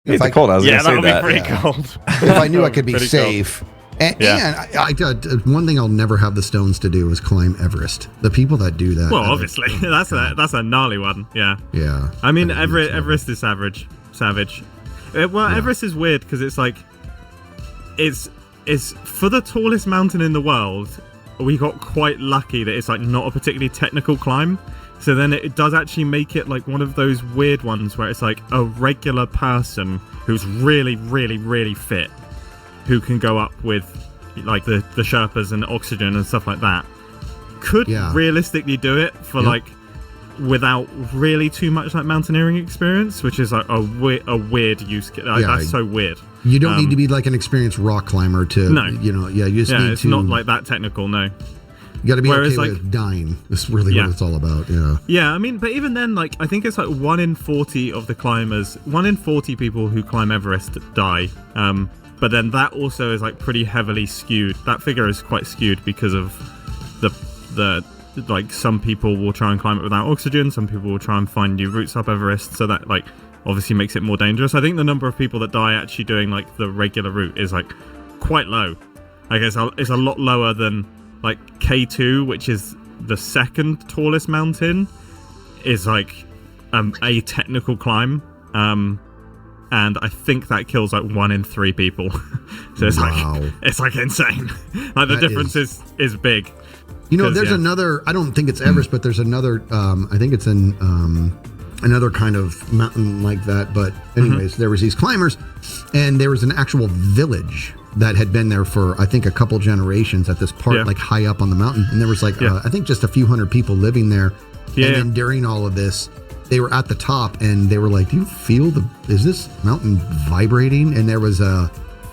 It's cold. I was gonna say that would be pretty cold. If I knew I could be safe. And I one thing I'll never have the stones to do is climb Everest. The people that do that. Well, obviously, that's a gnarly one. Yeah. Yeah. I mean, Everest is savage. Everest is weird because it's like, it's for the tallest mountain in the world. We got quite lucky that it's like not a particularly technical climb. So then it does actually make it like one of those weird ones where it's like a regular person who's really, really, really fit, who can go up with like the Sherpas and oxygen and stuff like that, could realistically do it for like without really too much like mountaineering experience, which is like a weird use case. That's so weird. You don't need to be like an experienced rock climber to, you just need it's to... not like that technical, no. You got to be okay with dying. That's really what it's all about, Yeah, I mean, but even then, like, I think it's like 1 in 40 of the climbers, 1 in 40 people who climb Everest die. But then that also is like pretty heavily skewed. That figure is quite skewed because of the like, some people will try and climb it without oxygen. Some people will try and find new routes up Everest. So that like obviously makes it more dangerous. I think the number of people that die actually doing like the regular route is like quite low. I guess it's a lot lower than like K2, which is the second tallest mountain, is like a technical climb. And I think that kills like 1 in 3 people. So it's like insane. Like the difference is big. There's another, I don't think it's Everest, but there's another, I think it's in another kind of mountain like that. But anyways, there was these climbers, and there was an actual village that had been there for, I think, a couple generations at this part, like high up on the mountain. And there was like, I think just a few hundred people living there. Yeah. And then during all of this, they were at the top and they were like, do you feel is this mountain vibrating? And there was an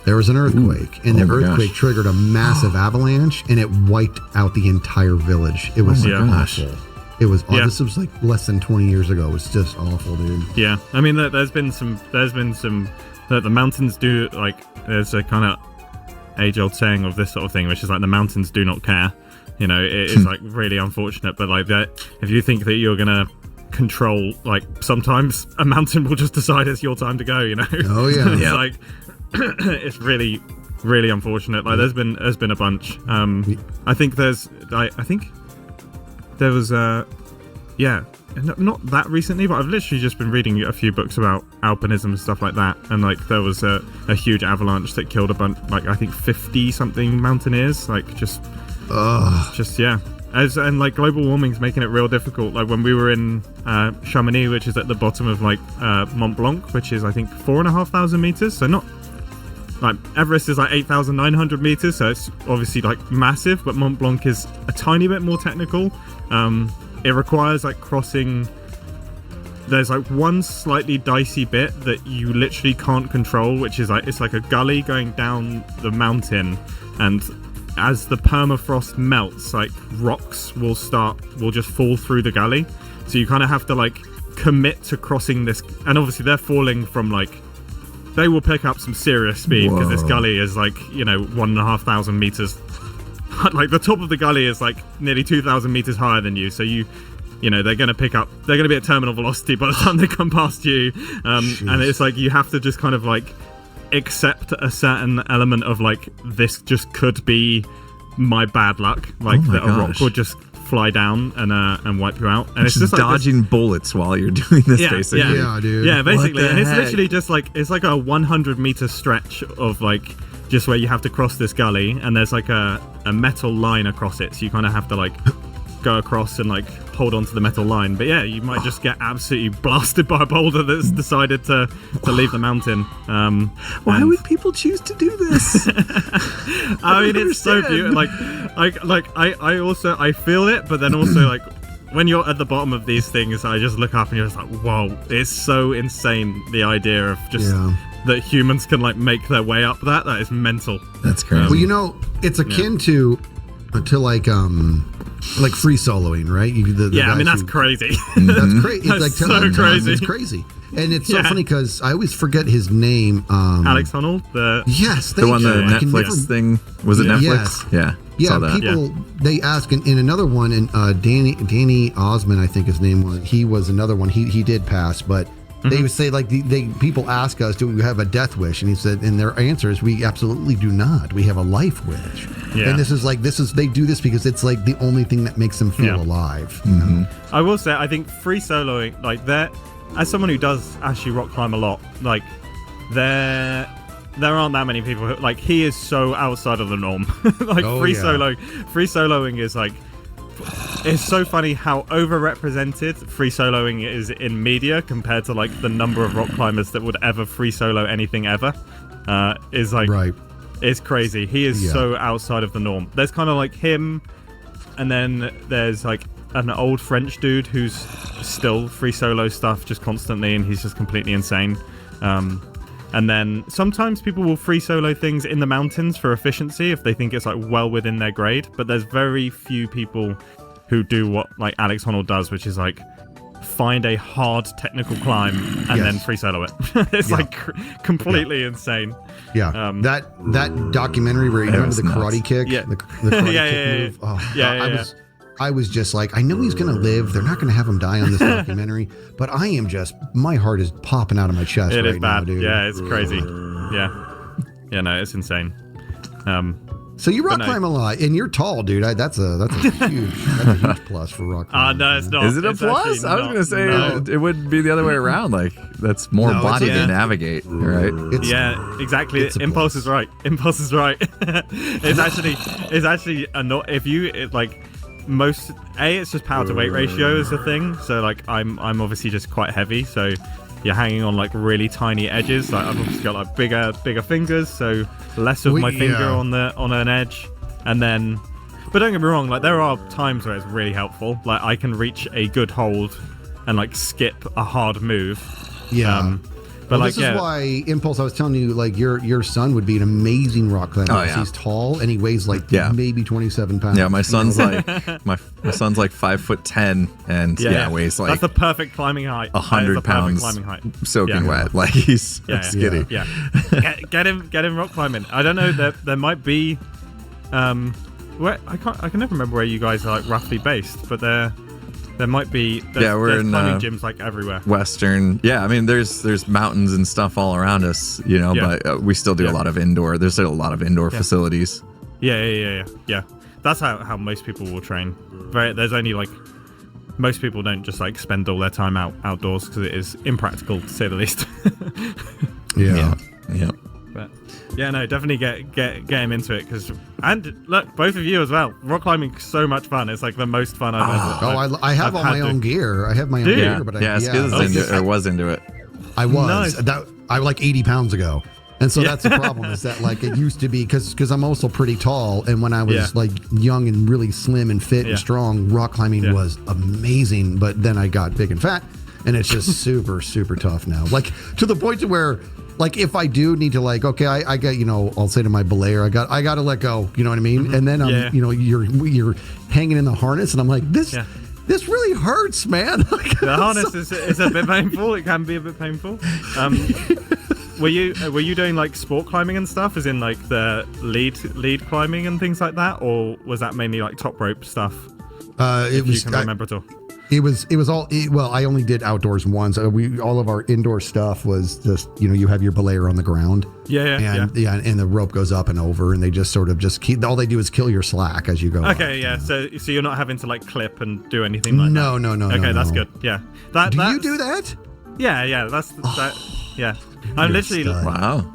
earthquake, and the earthquake triggered a massive avalanche, and it wiped out the entire village. It was awful. It was this was like less than 20 years ago. It was just awful, dude. Yeah. I mean, there's been some that the mountains do, like, there's a kind of age-old saying of this sort of thing, which is like the mountains do not care. It is like really unfortunate, but like that, if you think that you're gonna control, like, sometimes a mountain will just decide it's your time to go. Oh yeah. It's like it's really, really unfortunate. Like there's been a bunch. I think there was not that recently, but I've literally just been reading a few books about alpinism and stuff like that, and like there was a huge avalanche that killed a bunch, like I think 50 something mountaineers, like and like global warming's making it real difficult. Like when we were in Chamonix, which is at the bottom of like Mont Blanc, which is I think 4,500 meters, so not like Everest is like 8,900 meters, so it's obviously like massive, but Mont Blanc is a tiny bit more technical. It requires like crossing, there's like one slightly dicey bit that you literally can't control, which is like, it's like a gully going down the mountain, and as the permafrost melts, like rocks will just fall through the gully, so you kind of have to like commit to crossing this, and obviously they're falling from like, they will pick up some serious speed because this gully is like 1,500 meters. Like the top of the gully is like nearly 2,000 meters higher than you, so they're going to be at terminal velocity by the time they come past you, and it's like you have to just kind of like accept a certain element of like, this just could be my bad luck, like that a rock would just fly down and wipe you out, and it's just like dodging bullets while you're doing this, basically. Yeah, dude. Yeah, basically, and it's literally just like, it's like a 100 meter stretch of like just where you have to cross this gully, and there's like a metal line across it, so you kind of have to like go across and like hold onto the metal line. But yeah, you might just get absolutely blasted by a boulder that's decided to leave the mountain. Why would people choose to do this? I mean, it's so beautiful. I feel it, but then also like when you're at the bottom of these things, I just look up and you're just like, whoa, it's so insane, the idea of just that humans can like make their way up that is mental. That's crazy. Well, it's akin to like free soloing, right? I mean, that's crazy. That's crazy. That's like so crazy. It's crazy. And it's so funny because I always forget his name. Alex Honnold? Yes. The one, the Netflix thing. Was it Netflix? Yes. Yeah. Yeah, people, they ask, in another one, and Danny Osmond, I think his name was, he was another one. He did pass, but They would say like people ask us, do we have a death wish? And he said, and their answer is, we absolutely do not. We have a life wish. Yeah. And they do this because it's like the only thing that makes them feel alive. You know? I will say, I think free soloing, like as someone who does actually rock climb a lot, like there aren't that many people who, like, he is so outside of the norm. Like free soloing is like, it's so funny how overrepresented free soloing is in media compared to like the number of rock climbers that would ever free solo anything ever. Is like, it's crazy. He is so outside of the norm. There's kind of like him, and then there's like an old French dude who's still free solo stuff just constantly, and he's just completely insane. And then sometimes people will free solo things in the mountains for efficiency if they think it's like well within their grade, but there's very few people who do what like Alex Honnold does, which is like find a hard technical climb and then free solo it. It's like completely insane. Yeah. That documentary where he went to the karate kick, the karate kick move. Oh, I was just like, I know he's going to live. They're not going to have him die on this documentary, but I am just, my heart is popping out of my chest right now, dude. Yeah, it's crazy. Yeah, no, it's insane. So you rock climb a lot, and you're tall, dude. That's a huge plus for rock climbing. No, it's not. Is it a plus? I was going to say it would be the other way around. Like, that's more body to navigate, right? Exactly. Impulse is right. Impulse is right. It's actually not, if you like, it's just power to weight ratio is the thing. So like I'm obviously just quite heavy, so you're hanging on like really tiny edges. Like I've obviously got like bigger fingers, so less of my finger on an edge. And then, but don't get me wrong, like there are times where it's really helpful. Like I can reach a good hold and like skip a hard move. But this is why Impulse, I was telling you, like your son would be an amazing rock climber. Oh, He's tall and he weighs like maybe 27 pounds. Yeah, my son's like my son's like 5'10" and weighs like, that's the perfect climbing height. 100 pounds climbing height. Soaking wet. Like he's skinny. Get him rock climbing. I don't know, there might be where I can never remember where you guys are like roughly based, but there might be. We're in climbing gyms like everywhere. Western. Yeah, I mean, there's mountains and stuff all around us, you know, but we still do a lot of indoor. There's a lot of indoor facilities. Yeah. That's how most people will train. There's only like, most people don't just like spend all their time outdoors because it is impractical to say the least. Yeah. But no, definitely get him into it, and look, both of you as well. Rock climbing is so much fun. It's like the most fun I've ever. I have all my own gear. I have my own gear, but I was into it. I was. Nice. I like 80 pounds ago. And so that's the problem, is that like it used to be, because I'm also pretty tall, and when I was like young and really slim and fit and strong, rock climbing was amazing. But then I got big and fat, and it's just super, super tough now. Like to the point to where, like, if I do need to, like, okay, I got, I'll say to my belayer, I got to let go. You know what I mean? Mm-hmm. And then you're hanging in the harness, and I'm like, this really hurts, man. Like, the harness is a bit painful. It can be a bit painful. Were you doing like sport climbing and stuff, as in like the lead climbing and things like that, or was that mainly like top rope stuff? It was. You can remember at all. It was all. Well, I only did outdoors once. All of our indoor stuff was just, you have your belayer on the ground. And the rope goes up and over, and they just sort of just keep. All they do is kill your slack as you go. Okay, up, So you're not having to like clip and do anything like that. No. Okay, that's good. Yeah. Do you do that? Yeah. That's that. Yeah. I'm literally. Wow.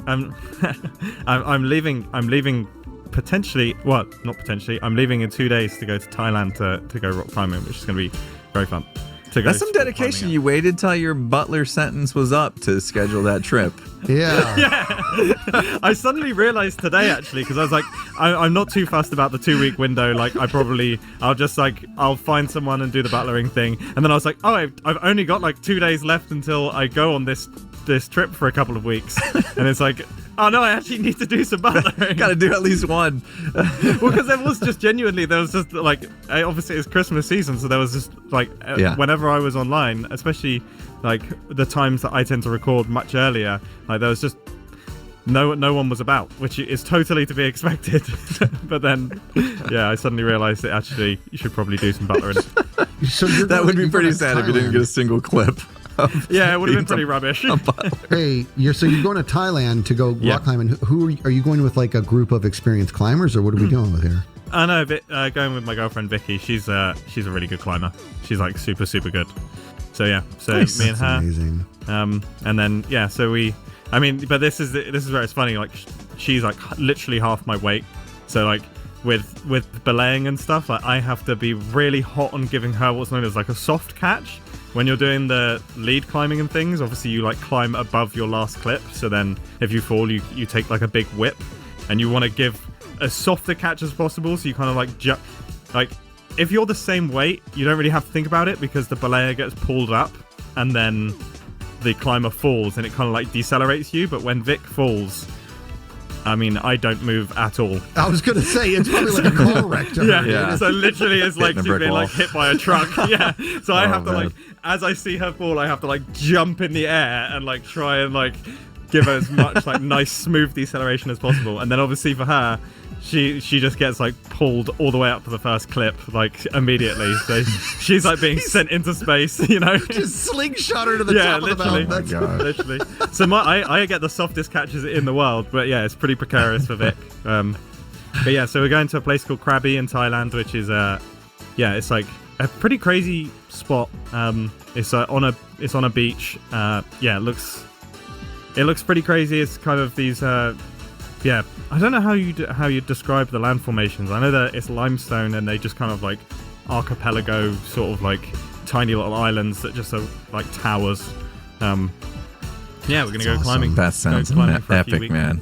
I'm leaving. Potentially, well, not potentially. I'm leaving in 2 days to go to Thailand to go rock climbing, which is going to be very fun. That's some dedication. You waited till your butler sentence was up to schedule that trip. Yeah. I suddenly realized today, actually, because I was like, I'm not too fussed about the 2-week window. Like, I'll find someone and do the butlering thing. And then I was like, oh, I've only got like 2 days left until I go on this trip for a couple of weeks. And it's like, oh no, I actually need to do some butlering. Gotta do at least one. Well, because there was just like, obviously it's Christmas season, so there was just like, whenever I was online, especially like the times that I tend to record much earlier, like there was just no one was about, which is totally to be expected. But then, I suddenly realized that actually you should probably do some butlering. So that would be pretty sad if you didn't get a single clip. Yeah, it would have been pretty rubbish. Hey, you're going to Thailand to go rock climbing. Who are you going with? Like a group of experienced climbers, or what are we doing with here? I know, going with my girlfriend Vicky. She's a really good climber. She's like super good. So yeah, Nice. me and her. That's amazing. And then so but this is where it's funny. Like she's like literally half my weight. So like with belaying and stuff, like I have to be really hot on giving her what's known as like a soft catch. When you're doing the lead climbing and things, obviously you like climb above your last clip. So then if you fall, you take like a big whip, and you want to give as soft a catch as possible. So you kind of like if you're the same weight, you don't really have to think about it because the belayer gets pulled up and then the climber falls and it kind of like decelerates you. But when Vic falls, I mean, I don't move at all. I was going to say, it's probably like a car wreck to her. Yeah. So literally it's like she's being like hit by a truck. Yeah. So I have to man. like, as I see her fall, I have to like jump in the air and like try and like give her as much like nice smooth deceleration as possible. And then obviously for her, she just gets like pulled all the way up to the first clip like immediately. So she's like being sent into space, you know. Just slingshot her to the top of the mountain. That's literally. So I get the softest catches in the world, but yeah, it's pretty precarious for Vic. But yeah, so we're going to a place called Krabi in Thailand, which is it's like a pretty crazy spot. It's on a beach. It looks pretty crazy. It's kind of these I don't know how you describe the land formations. I know that it's limestone and they just kind of like archipelago sort of like tiny little islands that just are like towers. We're gonna go climbing. That sounds epic, man.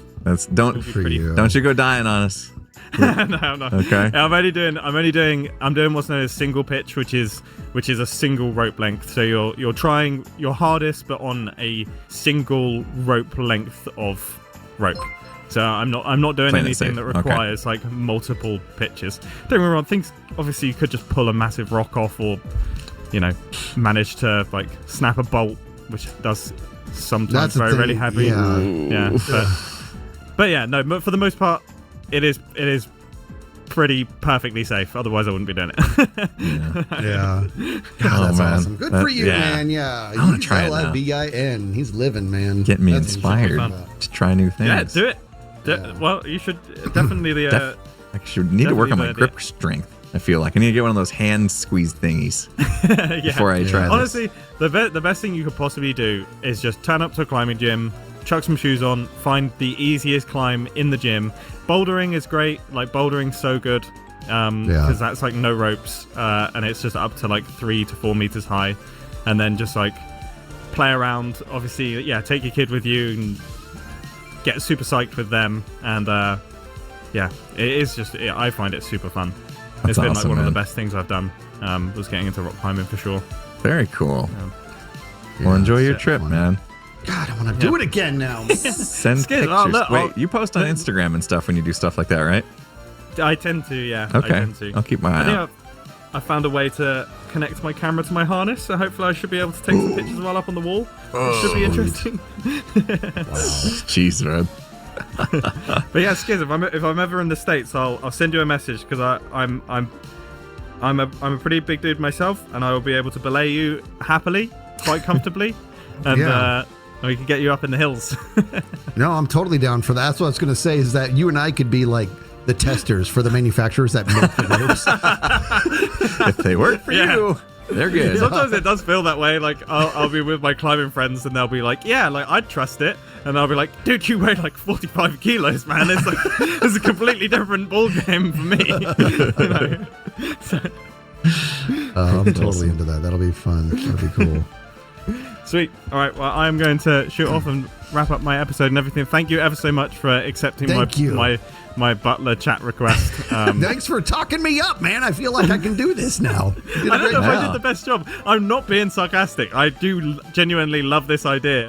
Don't you go dying on us. No, I'm not. Okay. Yeah, I'm doing what's known as single pitch, which is a single rope length. So you're trying your hardest, but on a single rope length of rope. So I'm not doing anything that requires like multiple pitches. Don't get me wrong, things obviously you could just pull a massive rock off, or manage to like snap a bolt, which does sometimes very really heavy. Yeah. But for the most part, it is pretty perfectly safe. Otherwise, I wouldn't be doing it. Yeah. God, that's awesome. Good for you, man. Yeah. I want to try it now. LIVIN. He's living, man. Get me inspired to try new things. Yeah, do it. Well, you should definitely I should need to work on my grip strength. I feel like I need to get one of those hand squeeze thingies before I try this. Honestly, the best thing you could possibly do is just turn up to a climbing gym, chuck some shoes on, find the easiest climb in the gym. Bouldering is great. Like bouldering so good because that's like no ropes and it's just up to like 3 to 4 meters high, and then just like play around. Obviously, take your kid with you and get super psyched with them, and it is just I find it super fun. It's been like one of the best things I've done. Was getting into rock climbing for sure. Very cool. Well, enjoy your trip, man. God, I want to do it again now. Send pictures. Wait, you post on Instagram and stuff when you do stuff like that, right? I tend to, yeah. Okay. I tend to. I'll keep my eye out. I found a way to connect my camera to my harness, so hopefully I should be able to take some pictures while up on the wall. It should be interesting. Jeez, man. But yeah, Skiz, if I'm ever in the States, I'll send you a message because I'm a pretty big dude myself, and I will be able to belay you happily, quite comfortably, and we can get you up in the hills. No, I'm totally down for that. That's what I was going to say, is that you and I could be like the testers for the manufacturers that make the ropes. If they work for you, they're good. Sometimes it does feel that way. Like I'll be with my climbing friends and they'll be like, yeah, like I'd trust it. And I'll be like, dude, you weigh like 45 kilos, man. It's like, it's a completely different ball game for me. I'm totally into that. That'll be fun. That'll be cool. Sweet. All right. Well, I'm going to shoot off and wrap up my episode and everything. Thank you ever so much for accepting my butler chat request. Thanks for talking me up, man. I feel like I can do this now. I don't know if I did the best job. I'm not being sarcastic. I do genuinely love this idea.